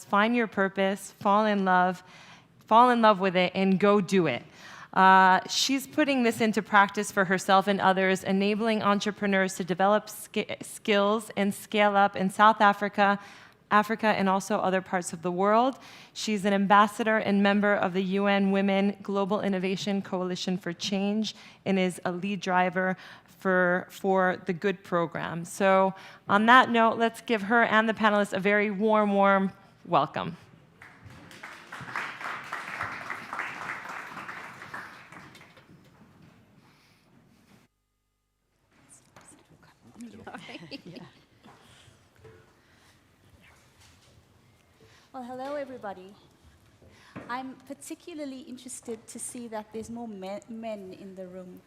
Find your purpose, fall in love with it, and go do it. She's putting this into practice for herself and others, enabling entrepreneurs to develop skills and scale up in South Africa, and also other parts of the world. She's an ambassador and member of the UN Women Global Innovation Coalition for Change and is a lead driver for the GOOD program. So on that note, let's give her and the panelists a very warm welcome. Well, hello, everybody. I'm particularly interested to see that there's more men in the room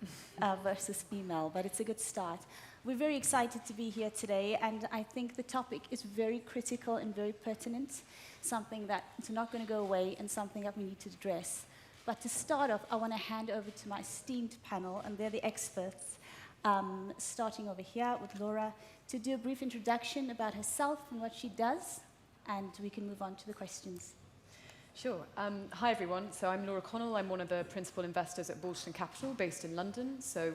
versus female, but it's a good start. We're very excited to be here today, and I think the topic is very critical and very pertinent, something that's not going to go away and something that we need to address. But to start off, I want to hand over to my esteemed panel, and they're the experts, starting over here with Laura, to do a brief introduction about herself and what she does, and we can move on to the questions. Sure. Hi, everyone. So I'm Laura Connell. I'm one of the principal investors at Balderton Capital, based in London. So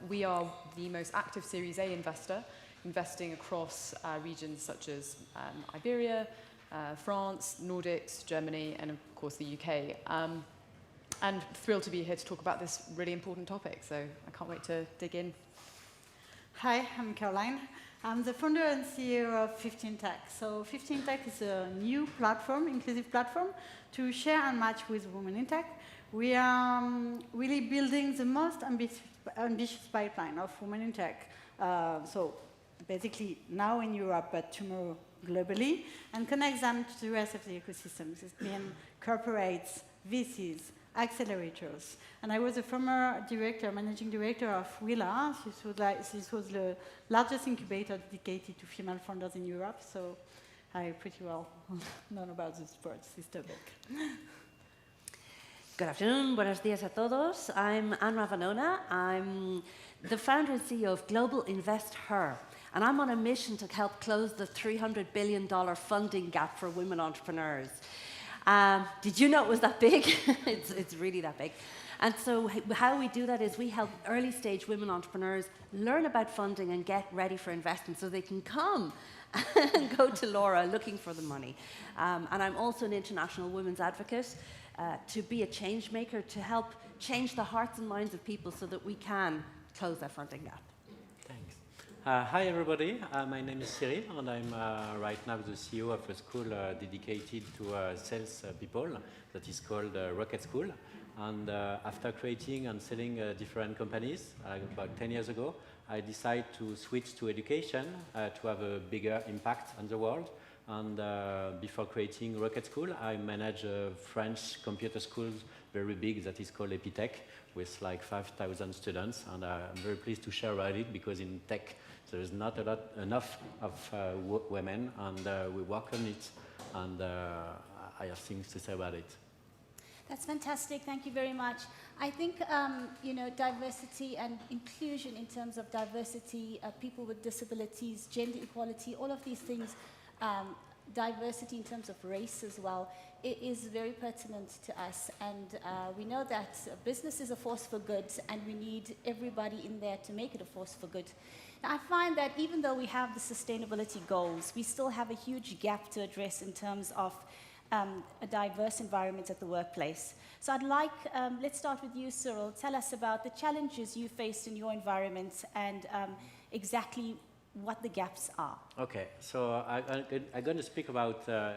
we are the most active Series A investor, investing across regions such as Iberia, France, Nordics, Germany, and of course the UK. And thrilled to be here to talk about this really important topic. So I can't wait to dig in. Hi, I'm Caroline. I'm the founder and CEO of 15 Tech. So 15 Tech is a new platform, inclusive platform, to share and match with women in tech. We are really building the most ambitious pipeline of women in tech. So basically now in Europe, but tomorrow globally, and connect them to the rest of the ecosystems. It's been corporates, VCs, accelerators. And I was a former managing director of Willa. This was the largest incubator dedicated to female founders in Europe, so I pretty well know about this topic. Good afternoon, buenos días a todos. I'm Anne Ravanona. I'm the founder and CEO of Global Invest Her, and I'm on a mission to help close the $300 billion funding gap for women entrepreneurs. Did you know it was that big? It's really that big. And so how we do that is we help early stage women entrepreneurs learn about funding and get ready for investment so they can come and go to Laura looking for the money. And I'm also an international women's advocate to be a change maker, to help change the hearts and minds of people so that we can close that funding gap. Thanks. Hi, everybody. My name is Cyril, and I'm right now the CEO of a school dedicated to sales people that is called Rocket School. And after creating and selling different companies about 10 years ago, I decided to switch to education to have a bigger impact on the world. And before creating Rocket School, I manage a French computer school, very big, that is called Epitech, with like 5,000 students. And I'm very pleased to share about it because in tech, there is not enough of women, and we work on it, and I have things to say about it. That's fantastic. Thank you very much. I think diversity and inclusion in terms of diversity, people with disabilities, gender equality, all of these things, diversity in terms of race as well, it is very pertinent to us. And we know that business is a force for good, and we need everybody in there to make it a force for good. Now, I find that even though we have the sustainability goals, we still have a huge gap to address in terms of a diverse environment at the workplace. So I'd like, let's start with you, Cyril. Tell us about the challenges you faced in your environment and exactly what the gaps are. Okay, so I'm going to speak about the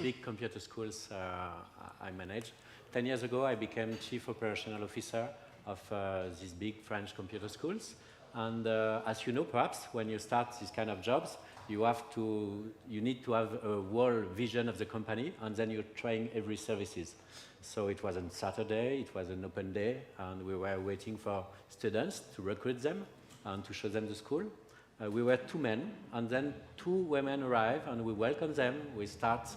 big computer schools I manage. 10 years ago, I became Chief Operational Officer of these big French computer schools. And as you know, perhaps, when you start these kind of jobs, you need to have a whole vision of the company, and then you're trying every services. So it was on Saturday, it was an open day, and we were waiting for students to recruit them and to show them the school. We were 2 men, and then 2 women arrived, and we welcomed them. We start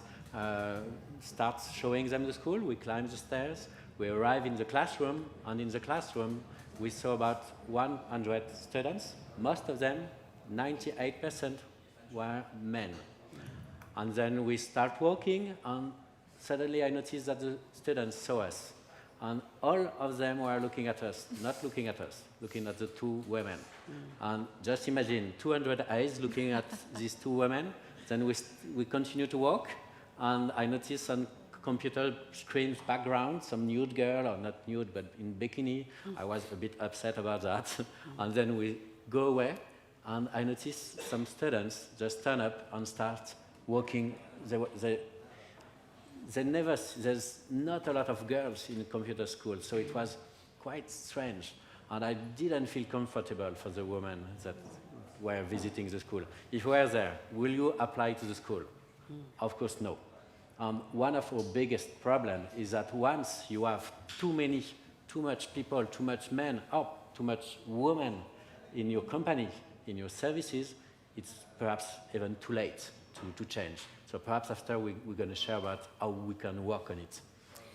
showing them the school. We climb the stairs. We arrive in the classroom, and in the classroom, we saw about 100 students. Most of them, 98%, were men. And then we start walking, and suddenly I noticed that the students saw us. And all of them were looking at us, not looking at us, looking at the two women. And just imagine 200 eyes looking at these two women. Then we continue to walk, and I noticed on computer screen's background some nude girl, or not nude, but in bikini. I was a bit upset about that. And then we go away, and I noticed some students just turn up and start walking. There's not a lot of girls in computer school, so it was quite strange. And I didn't feel comfortable for the women that were visiting the school. If you were there, will you apply to the school? Of course, no. One of our biggest problems is that once you have too much people, too much men, or too much women in your company, in your services, it's perhaps even too late to change. So perhaps after we're going to share about how we can work on it.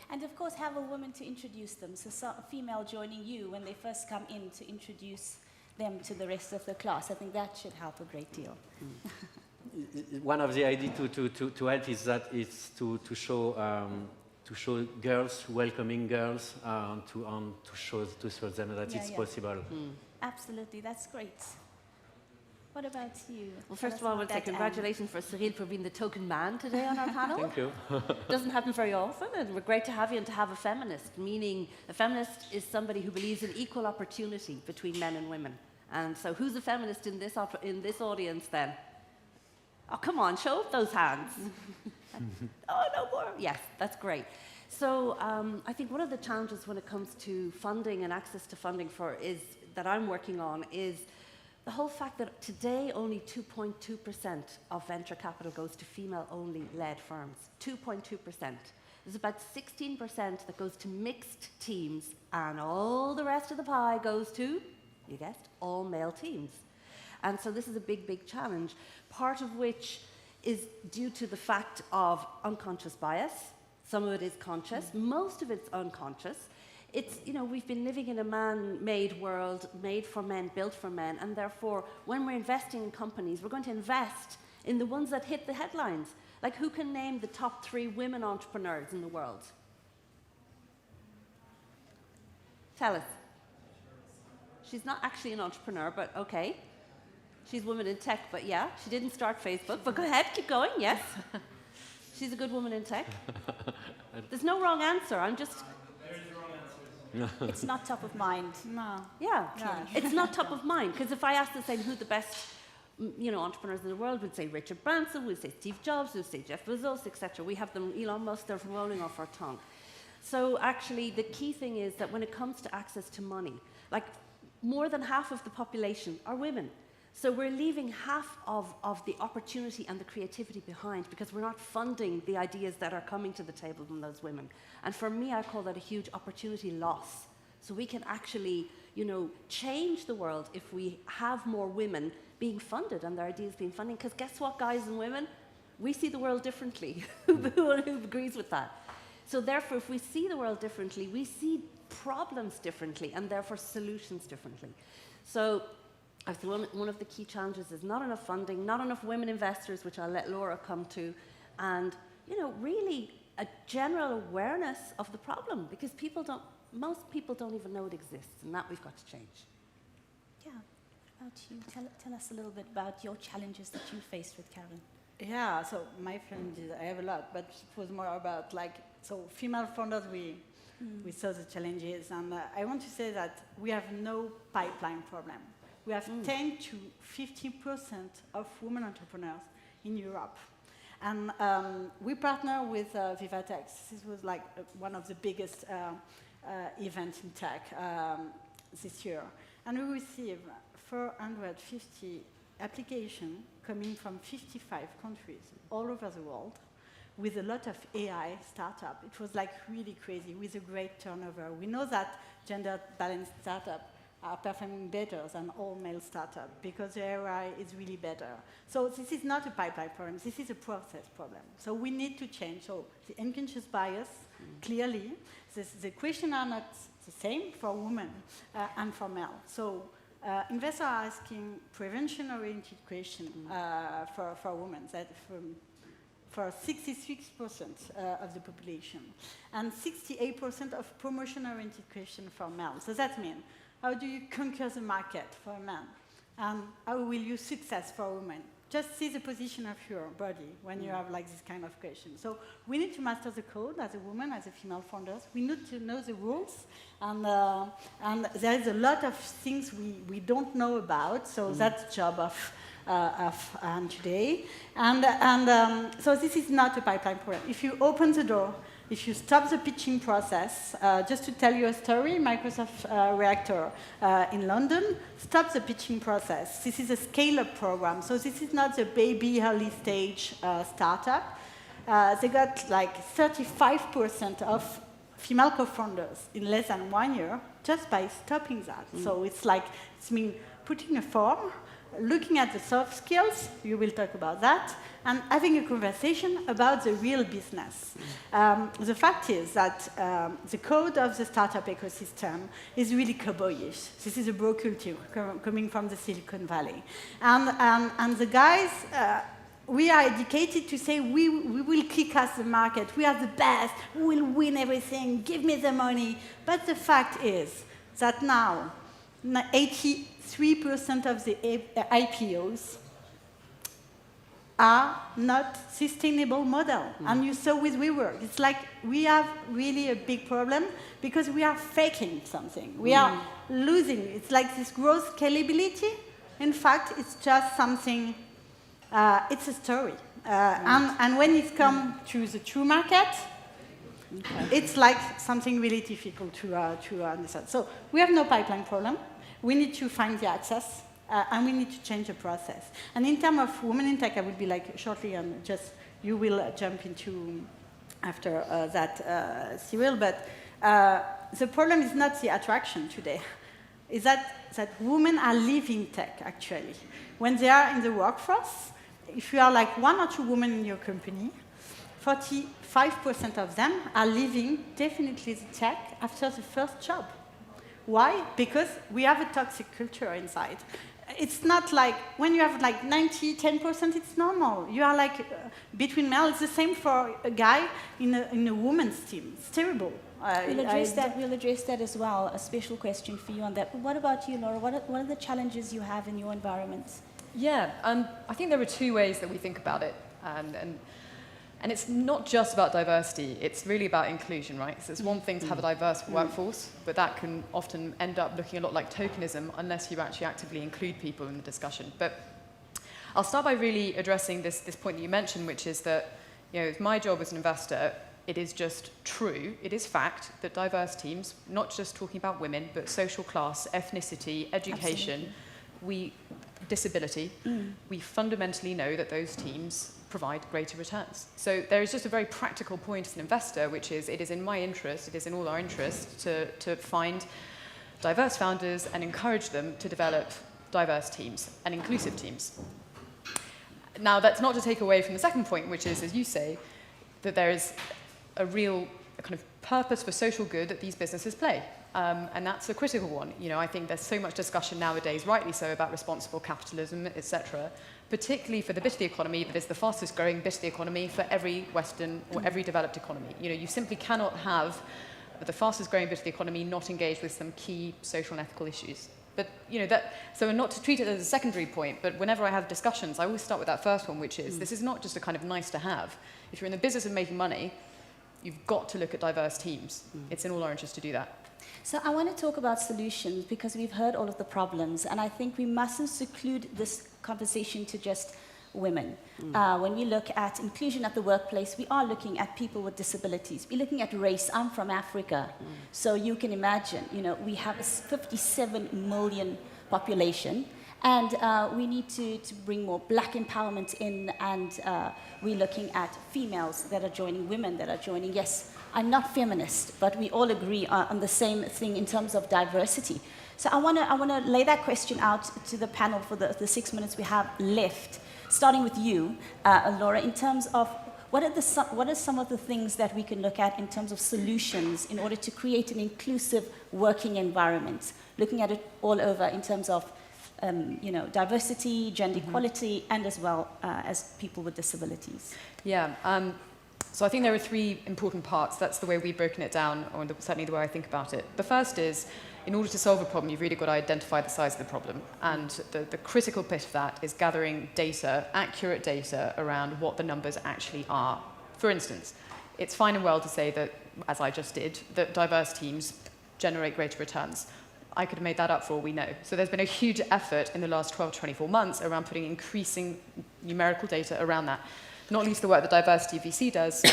And of course, have a woman to introduce them. So a female joining you when they first come in to introduce them to the rest of the class. I think that should help a great deal. One of the ideas to help is that it's to show girls, welcoming girls, to show them that it's possible. Absolutely, that's great. What about you? Well, first of all, I want to say congratulations for Cyril for being the token man today on our panel. Thank you. Doesn't happen very often, and we're great to have you and to have a feminist, meaning a feminist is somebody who believes in equal opportunity between men and women. And so who's a feminist in this audience then? Oh, come on, show up those hands. Oh, no more. Yes, that's great. So I think one of the challenges when it comes to funding and access to funding that I'm working on is the whole fact that today only 2.2% of venture capital goes to female-only led firms. 2.2%. There's about 16% that goes to mixed teams, and all the rest of the pie goes to, you guessed, all male teams. And so this is a big, big challenge, part of which is due to the fact of unconscious bias. Some of it is conscious, most of it's unconscious. It's, we've been living in a man-made world, made for men, built for men, and therefore, when we're investing in companies, we're going to invest in the ones that hit the headlines. Like, who can name the top 3 women entrepreneurs in the world? Tell us. She's not actually an entrepreneur, but okay. She's woman in tech, but yeah, she didn't start Facebook, but go ahead, keep going, yes. She's a good woman in tech. There's no wrong answer, I'm just... It's not top of mind. No. Yeah, it's not top of mind, because if I asked the same who the best entrepreneurs in the world, we'd say Richard Branson, we'd say Steve Jobs, we'd say Jeff Bezos, etc. We have them, Elon Musk, they're rolling off our tongue. So actually, the key thing is that when it comes to access to money, like more than half of the population are women. So we're leaving half of the opportunity and the creativity behind because we're not funding the ideas that are coming to the table from those women. And for me, I call that a huge opportunity loss. So we can actually, change the world if we have more women being funded and their ideas being funded. Because guess what, guys and women? We see the world differently. Who agrees with that? So therefore, if we see the world differently, we see problems differently and therefore solutions differently. So I think one of the key challenges is not enough funding, not enough women investors, which I'll let Laura come to, and really a general awareness of the problem, because most people don't even know it exists, and that we've got to change. Yeah. What about you? Tell us a little bit about your challenges that you faced with Karen. Yeah, so my challenges, I have a lot, but it was more about female founders, we saw the challenges, and I want to say that we have no pipeline problem. We have 10 to 50% of women entrepreneurs in Europe. And we partner with Vivatex. This was one of the biggest events in tech this year. And we received 450 applications coming from 55 countries all over the world with a lot of AI startup. It was really crazy with a great turnover. We know that gender-balanced startup are performing better than all male startups because the AI is really better. So this is not a pipeline problem, this is a process problem. So we need to change. So the unconscious bias, clearly, the questions are not the same for women and for male. So investors are asking prevention-oriented questions for women. for 66% of the population, and 68% of promotion-oriented question for males. So that means, how do you conquer the market for a man? And how will you success for women? Just see the position of your body when you have like this kind of question. So we need to master the code as a woman, as a female founders. We need to know the rules, and there is a lot of things we don't know about. So that's the job of today. So this is not a pipeline program. If you open the door, if you stop the pitching process, just to tell you a story, Microsoft Reactor in London stopped the pitching process. This is a scale-up program, so this is not the baby early stage startup. They got like 35% of female co-founders in less than 1 year just by stopping that. So it's like, it's mean putting a form, looking at the soft skills, you will talk about that, and having a conversation about the real business. The fact is that the code of the startup ecosystem is really cowboyish. This is a bro culture coming from the Silicon Valley. And the guys, we are educated to say we will kick ass the market, we are the best, we will win everything, give me the money. But the fact is that now, 83% of the IPOs are not sustainable model. And you saw with WeWork, it's like we have really a big problem because we are faking something. We are losing. It's like this growth scalability. In fact, it's just something, it's a story. And when it comes to the true market, it's like something really difficult to understand. So we have no pipeline problem. We need to find the access, and we need to change the process. And in terms of women in tech, I will be like shortly, and just you will jump into after that, Cyril. But the problem is not the attraction today. Is that women are leaving tech, actually. When they are in the workforce, if you are like 1 or 2 women in your company, 45% of them are leaving definitely the tech after the first job. Why? Because we have a toxic culture inside. It's not like, when you have like 10%, it's normal. You are like, between males, it's the same for a guy in a woman's team. It's terrible. We'll address that as well, a special question for you on that. But what about you, Laura? What are the challenges you have in your environment? Yeah, I think there are 2 ways that we think about it. And it's not just about diversity, it's really about inclusion, right? So it's one thing to have a diverse workforce, but that can often end up looking a lot like tokenism unless you actually actively include people in the discussion. But I'll start by really addressing this point that you mentioned, which is that, it's my job as an investor, it is just true, it is fact that diverse teams, not just talking about women, but social class, ethnicity, education, disability, we fundamentally know that those teams provide greater returns. So there is just a very practical point as an investor, which is it is in my interest, it is in all our interest to find diverse founders and encourage them to develop diverse teams and inclusive teams. Now, that's not to take away from the second point, which is, as you say, that there is a real kind of purpose for social good that these businesses play. And that's a critical one. I think there's so much discussion nowadays, rightly so, about responsible capitalism, etc., particularly for the bit of the economy that is the fastest growing bit of the economy for every Western or every developed economy. You simply cannot have the fastest growing bit of the economy not engaged with some key social and ethical issues. But, so not to treat it as a secondary point, but whenever I have discussions, I always start with that first one, which is, this is not just a kind of nice to have. If you're in the business of making money, you've got to look at diverse teams. It's in all our interest to do that. So I want to talk about solutions because we've heard all of the problems, and I think we mustn't seclude this conversation to just women. When we look at inclusion at the workplace, we are looking at people with disabilities. We're looking at race. I'm from Africa, so you can imagine, we have a 57 million population, and we need to bring more black empowerment in, and we're looking at females that are joining, women that are joining. Yes, I'm not feminist, but we all agree on the same thing in terms of diversity. So I want to lay that question out to the panel for the 6 minutes we have left, starting with you, Laura, in terms of what are some of the things that we can look at in terms of solutions in order to create an inclusive working environment, looking at it all over in terms of diversity, gender equality, and as well as people with disabilities? Yeah. So I think there are three important parts. That's the way we've broken it down, or certainly the way I think about it. The first is, in order to solve a problem, you've really got to identify the size of the problem. And the critical bit of that is gathering data, accurate data, around what the numbers actually are. For instance, it's fine and well to say that, as I just did, that diverse teams generate greater returns. I could have made that up for all we know. So there's been a huge effort in the last 12 to 24 months around putting increasing numerical data around that. Not least the work that Diversity VC does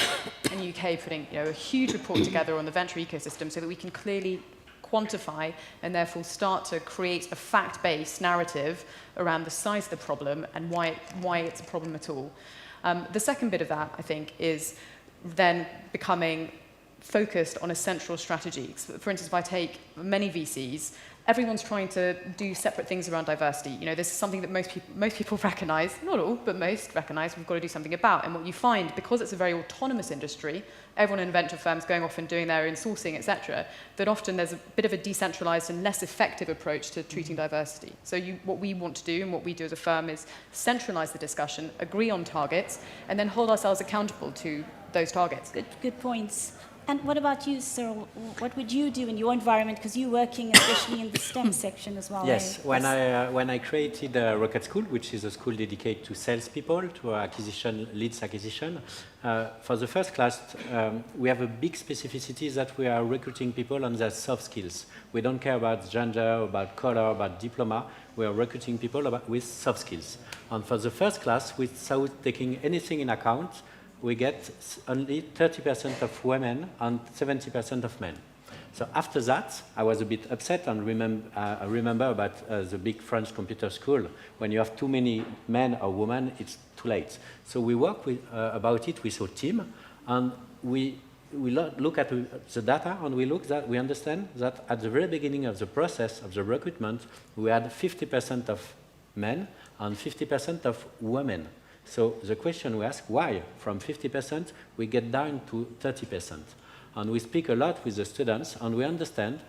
in the UK, putting a huge report together on the venture ecosystem so that we can clearly quantify and therefore start to create a fact-based narrative around the size of the problem and why it's a problem at all. The second bit of that, I think, is then becoming focused on a central strategy. So for instance, if I take many VCs, everyone's trying to do separate things around diversity. This is something that most people recognize, not all, but most recognize we've got to do something about. And what you find, because it's a very autonomous industry, everyone in venture firms going off and doing their own sourcing, etc., that often there's a bit of a decentralized and less effective approach to treating diversity. So what we want to do and what we do as a firm is centralize the discussion, agree on targets, and then hold ourselves accountable to those targets. Good points. And what about you, Cyril? What would you do in your environment? Because you're working especially in the STEM section as well. Yes, when I created Rocket School, which is a school dedicated to salespeople, to leads acquisition, for the first class, we have a big specificity that we are recruiting people on their soft skills. We don't care about gender, about color, about diploma. We are recruiting people with soft skills. And for the first class, without taking anything in account, we get only 30% of women and 70% of men. So after that, I was a bit upset and I remember about the big French computer school. When you have too many men or women, it's too late. So we work about it with our team, and we look at the data, and we understand that at the very beginning of the process of the recruitment, we had 50% of men and 50% of women. So the question we ask, why? From 50%, we get down to 30%. And we speak a lot with the students, and we understand,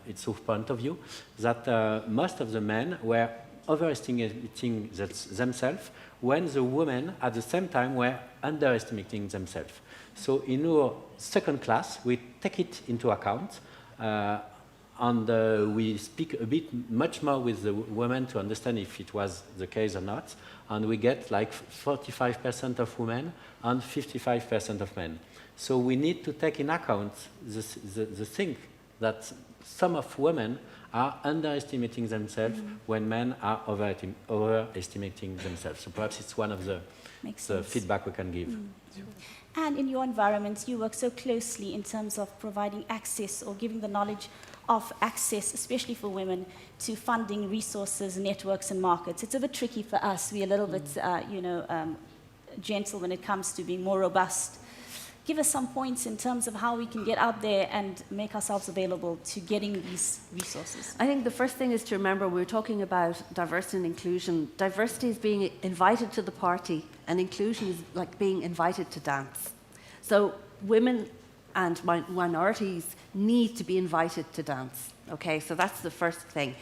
it's our point of view, that most of the men were overestimating themselves when the women, at the same time, were underestimating themselves. So in our second class, we take it into account, and we speak a bit much more with the women to understand if it was the case or not. And we get like 45% of women and 55% of men. So we need to take in account the thing that some of women are underestimating themselves when men are overestimating themselves. So perhaps it's one of the feedback we can give. And in your environment, you work so closely in terms of providing access or giving the knowledge of access, especially for women, to funding, resources, networks, and markets. It's a bit tricky for us. We're a little bit, gentle when it comes to being more robust. Give us some points in terms of how we can get out there and make ourselves available to getting these resources. I think the first thing is to remember we're talking about diversity and inclusion. Diversity is being invited to the party, and inclusion is like being invited to dance. So women and minorities need to be invited to dance. Okay, so that's the first thing.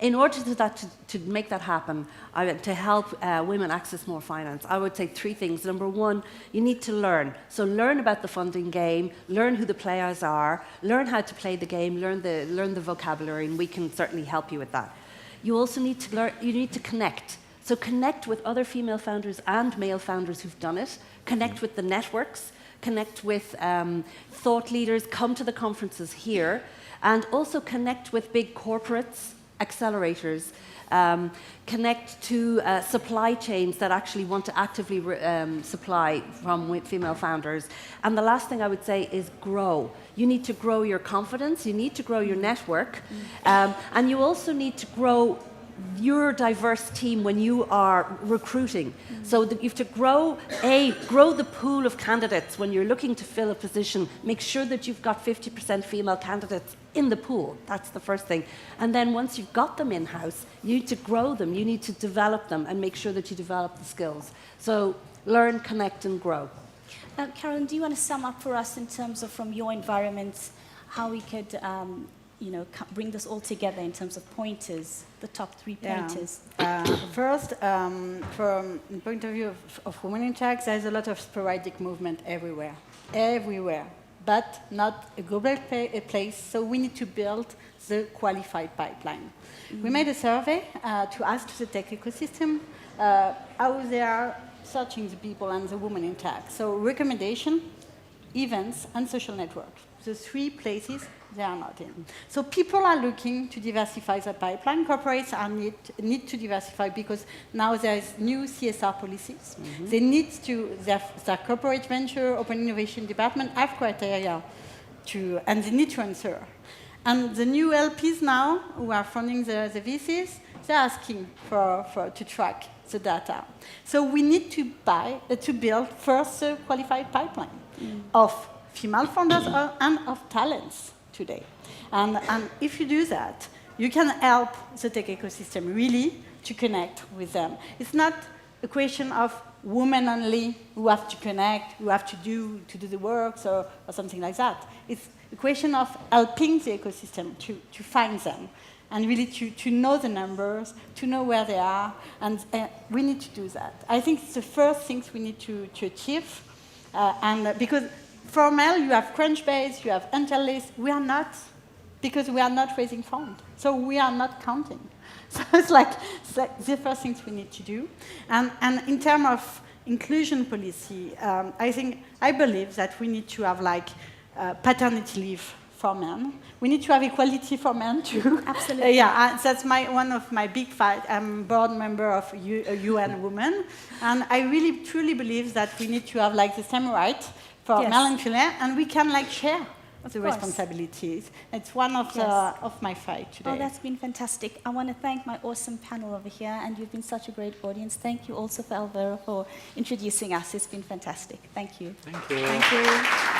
In order to make that happen, to help women access more finance, I would say three things. Number one, you need to learn. So learn about the funding game, learn who the players are, learn how to play the game, learn the vocabulary, and we can certainly help you with that. You also need to learn. You need to connect. So connect with other female founders and male founders who've done it. Connect with the networks. Connect with thought leaders. Come to the conferences here, and also connect with big corporates, accelerators, connect to supply chains that actually want to actively supply from female founders. And the last thing I would say is grow. You need to grow your confidence, you need to grow your network, and you also need to grow your diverse team when you are recruiting. So that you have to grow the pool of candidates when you're looking to fill a position. Make sure that you've got 50% female candidates in the pool. That's the first thing. And then once you've got them in-house, you need to grow them, you need to develop them and make sure that you develop the skills. So learn, connect and grow. Carolyn, do you want to sum up for us in terms of from your environment how we could bring this all together in terms of pointers, the top 3 Yeah. pointers? First, from the point of view of women in tech, there's a lot of sporadic movement everywhere, but not a global place, so we need to build the qualified pipeline. We made a survey to ask the tech ecosystem how they are searching the people and the women in tech. So recommendation, events, and social network. The 3 places they are not in. So people are looking to diversify the pipeline. Corporates need to diversify because now there's new CSR policies. They need to, their corporate venture, open innovation department have criteria and they need to answer. And the new LPs now, who are funding the VCs, they're asking to track the data. So we need to build first a qualified pipeline of female founders and of talents today. And if you do that, you can help the tech ecosystem really to connect with them. It's not a question of women only who have to connect, who have to do the work or something like that. It's a question of helping the ecosystem to find them and really to know the numbers, to know where they are, and we need to do that. I think it's the first things we need to achieve, and because for male, you have Crunchbase, you have Intellist. We are not, because we are not raising funds. So we are not counting. So it's like the first things we need to do. And in terms of inclusion policy, I believe that we need to have paternity leave for men. We need to have equality for men too. Absolutely. That's one of my big fights. I'm board member of UN Women, and I really truly believe that we need to have the same right for male and female, and we can share the responsibilities. It's one of my fight today. Oh, that's been fantastic. I want to thank my awesome panel over here, and you've been such a great audience. Thank you also for Alvaro for introducing us. It's been fantastic. Thank you. Thank you. Thank you.